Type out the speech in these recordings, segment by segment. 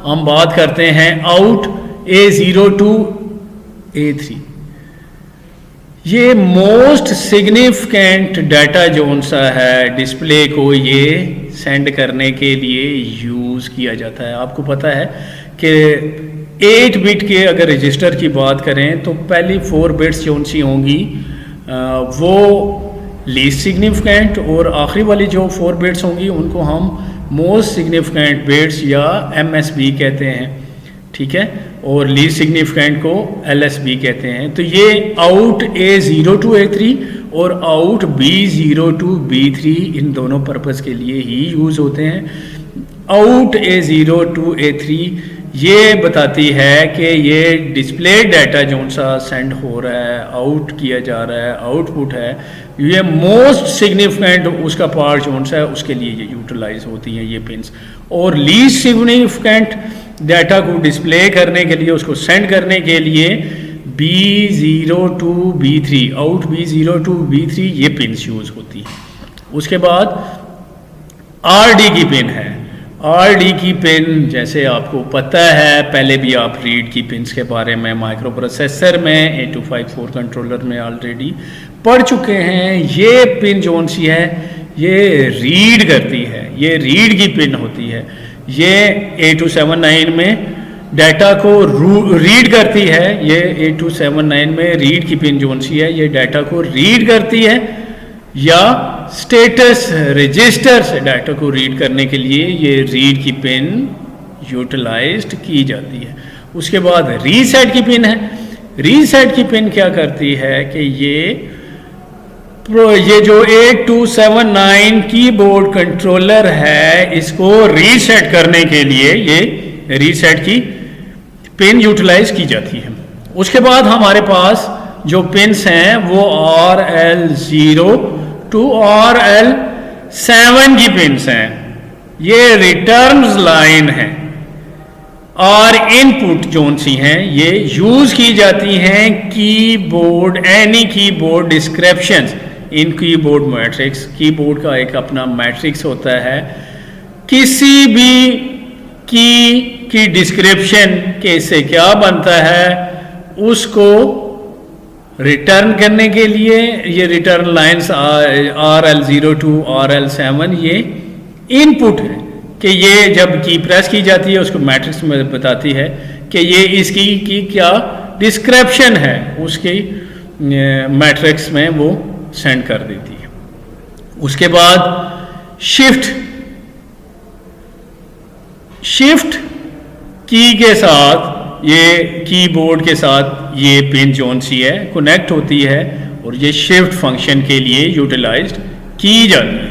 हम बात करते हैं आउट A0 to A3। ये मोस्ट सिग्निफिकेंट डाटा जोन सा है डिस्प्ले को ये सेंड करने के लिए यूज़ किया जाता है। आपको पता है कि 8 बिट के अगर रजिस्टर की बात करें तो पहली 4 बिट्स जोन सी होंगी वो लीस्ट सिग्निफिकेंट, और आखिरी वाली जो 4 बिट्स होंगी उनको हम मोस्ट सिग्निफिकेंट बिट्स या MSB कहते हैं, ठीक है, और लीस्ट सिग्निफिकेंट को LSB कहते हैं। तो ये आउट A0 to A3 और आउट B0 to B3 इन दोनों पर्पज़ के लिए ही यूज़ होते हैं। आउट A0 to A3 ये बताती है कि ये डिस्प्ले डाटा जो सा सेंड हो रहा है, आउट किया जा रहा है, आउटपुट है, ये मोस्ट सिग्निफिकेंट उसका पार्ट जो सा है उसके लिए ये यूटिलाइज होती हैं ये पिन्स। और लीस्ट सिग्निफिकेंट डाटा को डिस्प्ले करने के लिए, उसको सेंड करने के लिए B0 to B3, out B0 to B3 ये पिन्स यूज़ होती है। उसके बाद RD की पिन है। RD की पिन जैसे आपको पता है, पहले भी आप रीड की पिन्स के बारे में माइक्रो प्रोसेसर में 8254 कंट्रोलर में ऑलरेडी पढ़ चुके हैं। ये पिन जोन सी है ये रीड करती है, ये रीड की पिन होती है। ये 8279 में डाटा को रीड करती है, ये 8279 में रीड की पिन जोन सी है, ये डाटा को रीड करती है या स्टेटस रजिस्टर से डाटा को रीड करने के लिए ये रीड की पिन यूटिलाइज्ड की जाती है। उसके बाद रीसेट की पिन है। रीसेट की पिन क्या करती है कि ये जो 8279 कीबोर्ड कंट्रोलर है इसको रीसेट करने के लिए ये रीसेट की पिन यूटिलाइज की जाती है। उसके बाद हमारे पास जो पिन्स हैं वो RL0 to RL7 की पिन्स हैं। ये रिटर्न्स लाइन है और इनपुट जोन सी हैं, ये यूज की जाती हैं कीबोर्ड, एनी कीबोर्ड डिस्क्रिप्शंस इन कीबोर्ड मैट्रिक्स। कीबोर्ड का एक अपना मैट्रिक्स होता है, किसी भी की डिस्क्रिप्शन के से क्या बनता है उसको रिटर्न करने के लिए ये return lines RL0 to RL7 ये इनपुट है कि ये जब की प्रेस की जाती है उसको मैट्रिक्स में बताती है कि ये इसकी की क्या डिस्क्रिप्शन है, उसकी मैट्रिक्स में वो सेंड कर देती है। उसके बाद शिफ्ट की के साथ ये कीबोर्ड के साथ ये पिन जोन सी है कनेक्ट होती है और ये शिफ्ट फंक्शन के लिए यूटिलाइज्ड की जाती है।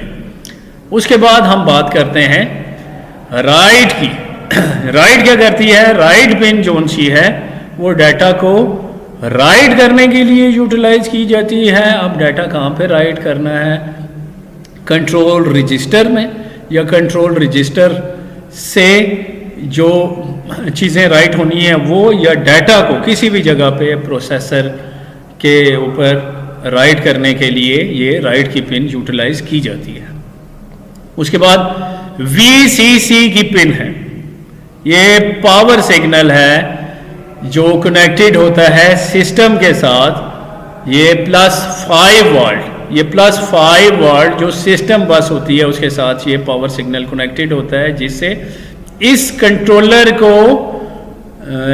उसके बाद हम बात करते हैं राइट की। राइट क्या करती है? राइट पिन जोन सी है वो डाटा को राइट करने के लिए यूटिलाइज की जाती है। अब डाटा कहाँ पे राइट करना है? कंट्रोल रजिस्टर में, या कंट्रोल रजिस्टर से जो चीज़ें राइट होनी है वो, या डाटा को किसी भी जगह पे प्रोसेसर के ऊपर राइट करने के लिए ये राइट की पिन यूटिलाइज की जाती है। उसके बाद VCC की पिन है, ये पावर सिग्नल है जो कनेक्टेड होता है सिस्टम के साथ। ये +5 वोल्ट, ये +5 वोल्ट जो सिस्टम बस होती है उसके साथ ये पावर सिग्नल कनेक्टेड होता है, जिससे इस कंट्रोलर को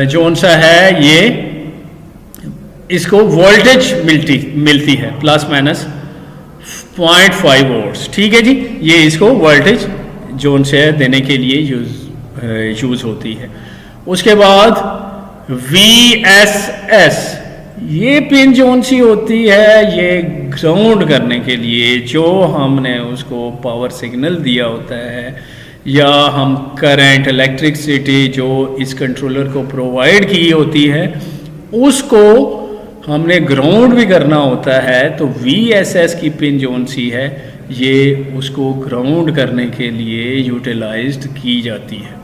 जोन सा है ये इसको वोल्टेज मिलती है ±0.5 वोल्ट्स। ठीक है जी, ये इसको वोल्टेज जोन से देने के लिए यूज़ होती है। उसके बाद VSS ये पिन जोन सी होती है ये ग्राउंड करने के लिए, जो हमने उसको पावर सिग्नल दिया होता है या हम करंट इलेक्ट्रिसिटी जो इस कंट्रोलर को प्रोवाइड की होती है उसको हमने ग्राउंड भी करना होता है। तो VSS की पिन जोन सी है ये उसको ग्राउंड करने के लिए यूटिलाइज्ड की जाती है।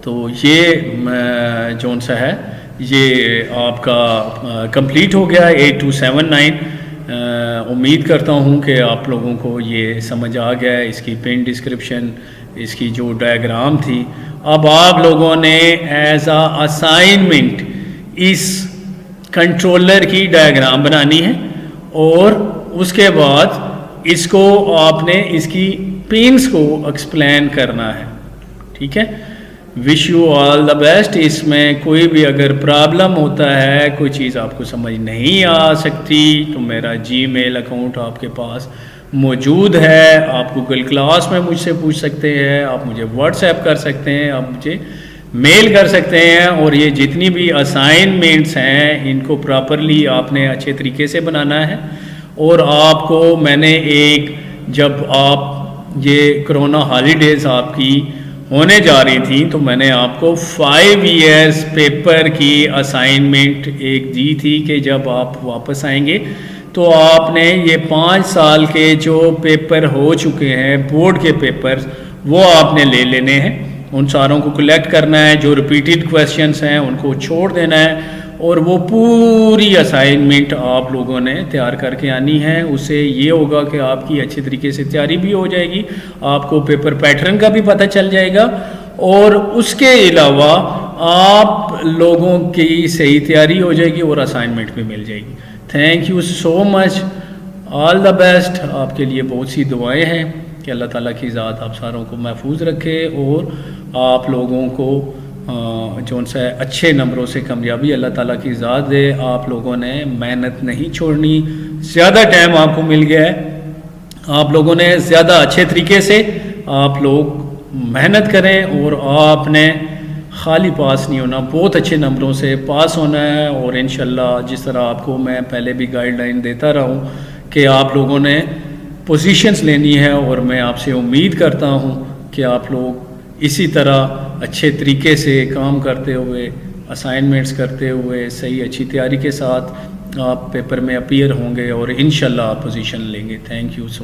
तो ये जोन सा है ये आपका कंप्लीट हो गया 8279। उम्मीद करता हूँ कि आप लोगों को ये समझ आ गया है, इसकी पिन डिस्क्रिप्शन, इसकी जो डायग्राम थी। अब आप लोगों ने एज अ असाइनमेंट इस कंट्रोलर की डायग्राम बनानी है और उसके बाद इसको आपने इसकी पिंस को एक्सप्लेन करना है। ठीक है, wish you all the best. इसमें कोई भी अगर प्रॉब्लम होता है, कोई चीज़ आपको समझ नहीं आ सकती, तो मेरा जीमेल अकाउंट आपके पास मौजूद है। आप गूगल क्लास में मुझसे पूछ सकते हैं, आप मुझे व्हाट्सएप कर सकते हैं, आप मुझे मेल कर सकते हैं। और ये जितनी भी असाइनमेंट्स हैं इनको प्रॉपरली आपने अच्छे तरीके से बनाना है। और आपको मैंने एक, जब आप ये कोरोना हॉलीडेज़ आपकी होने जा रही थी, तो मैंने आपको 5 इयर्स पेपर की असाइनमेंट एक दी थी कि जब आप वापस आएंगे तो आपने ये 5 साल के जो पेपर हो चुके हैं बोर्ड के पेपर्स, वो आपने ले लेने हैं। उन सारों को कलेक्ट करना है, जो रिपीटेड क्वेश्चंस हैं उनको छोड़ देना है और वो पूरी असाइनमेंट आप लोगों ने तैयार करके आनी है। उससे ये होगा कि आपकी अच्छे तरीके से तैयारी भी हो जाएगी, आपको पेपर पैटर्न का भी पता चल जाएगा और उसके अलावा आप लोगों की सही तैयारी हो जाएगी और असाइनमेंट भी मिल जाएगी। Thank you so much, all the best. आपके लिए बहुत सी दुआएं हैं कि अल्लाह ताला की ज़ात आप सारों को महफूज रखे और आप लोगों को जो उनसे अच्छे नंबरों से कामयाबी अल्लाह ताला की ज़ात दे। आप लोगों ने मेहनत नहीं छोड़नी, ज़्यादा टाइम आपको मिल गया है, आप लोगों ने ज़्यादा अच्छे तरीके से आप लोग मेहनत करें और आपने खाली पास नहीं होना, बहुत अच्छे नंबरों से पास होना है। और इंशाल्लाह जिस तरह आपको मैं पहले भी गाइडलाइन देता रहा हूँ कि आप लोगों ने पोजीशंस लेनी है और मैं आपसे उम्मीद करता हूँ कि आप लोग इसी तरह अच्छे तरीके से काम करते हुए, असाइनमेंट्स करते हुए, सही अच्छी तैयारी के साथ आप पेपर में अपीयर होंगे और इंशाल्लाह आप पोजीशन लेंगे। Thank you so much.